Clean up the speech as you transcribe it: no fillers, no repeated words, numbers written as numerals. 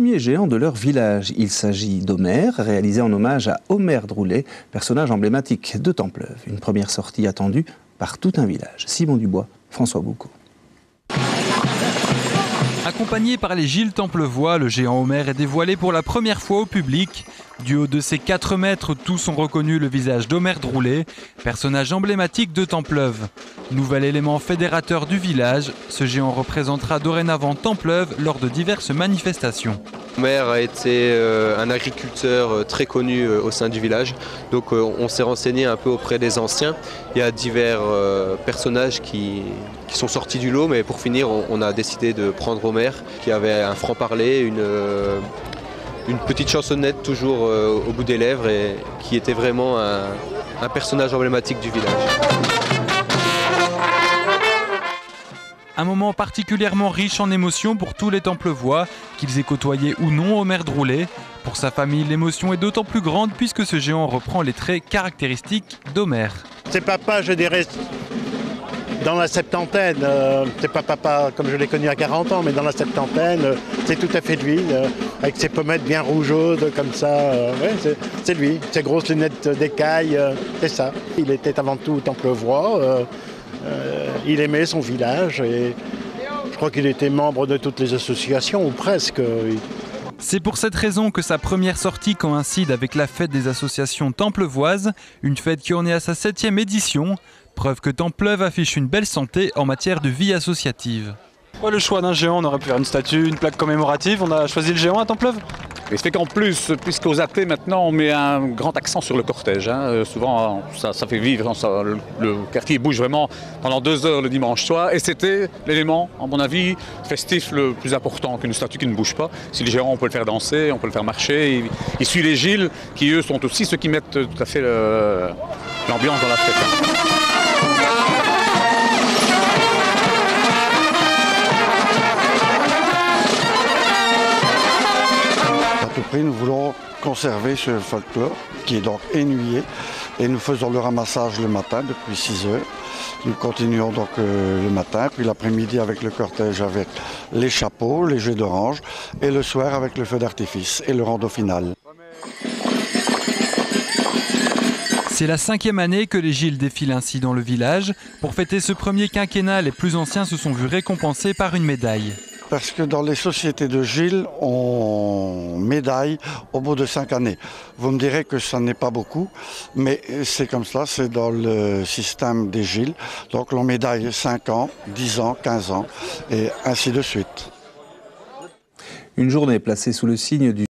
premier géant de leur village. Il s'agit d'Homer, réalisé en hommage à Omer Droulet, personnage emblématique de Templeuve. Une première sortie attendue par tout un village. Simon Dubois, François Boucaud. Accompagné par les Gilles Templeuvois, le géant Homer est dévoilé pour la première fois au public. Du haut de ses 4 mètres, tous ont reconnu le visage d'Omer Droulet, personnage emblématique de Templeuve. Nouvel élément fédérateur du village, ce géant représentera dorénavant Templeuve lors de diverses manifestations. Omer a été un agriculteur très connu au sein du village, donc on s'est renseigné un peu auprès des anciens. Il y a divers personnages qui sont sortis du lot, mais pour finir on a décidé de prendre Omer, qui avait un franc-parler, une petite chansonnette toujours au bout des lèvres et qui était vraiment un personnage emblématique du village. Un moment particulièrement riche en émotions pour tous les Templeuvois, qu'ils aient côtoyé ou non Omer Droulet. Pour sa famille, l'émotion est d'autant plus grande puisque ce géant reprend les traits caractéristiques d'Homer. C'est papa, je dirais, dans la septantaine. C'est pas papa comme je l'ai connu à 40 ans, mais dans la septantaine, c'est tout à fait lui, avec ses pommettes bien rougeaudes comme ça. Ouais, c'est lui, ses grosses lunettes d'écaille, c'est ça. Il était avant tout Templeuvois. Il aimait son village et je crois qu'il était membre de toutes les associations, ou presque. C'est pour cette raison que sa première sortie coïncide avec la fête des associations templeuvoises, une fête qui en est à sa 7e édition, preuve que Templeuve affiche une belle santé en matière de vie associative. Pourquoi le choix d'un géant? On aurait pu faire une statue, une plaque commémorative, on a choisi le géant à Templeuve. Et c'est qu'en plus, puisqu'aux athées maintenant on met un grand accent sur le cortège. Souvent ça fait vivre, le quartier bouge vraiment pendant 2 heures le dimanche soir. Et c'était l'élément, à mon avis, festif le plus important qu'une statue qui ne bouge pas. Si le géant on peut le faire danser, on peut le faire marcher. Il suit les Gilles qui eux sont aussi ceux qui mettent tout à fait l'ambiance dans la fête. Nous voulons conserver ce folklore qui est donc ennuyé et nous faisons le ramassage le matin depuis 6 heures. Nous continuons donc le matin, puis l'après-midi avec le cortège avec les chapeaux, les jeux d'orange et le soir avec le feu d'artifice et le rando final. C'est la 5e année que les Gilles défilent ainsi dans le village. Pour fêter ce premier quinquennat, les plus anciens se sont vus récompensés par une médaille. Parce que dans les sociétés de Gilles, on médaille au bout de 5 années. Vous me direz que ça n'est pas beaucoup, mais c'est comme ça, c'est dans le système des Gilles. Donc l'on médaille 5 ans, 10 ans, 15 ans, et ainsi de suite. Une journée placée sous le signe du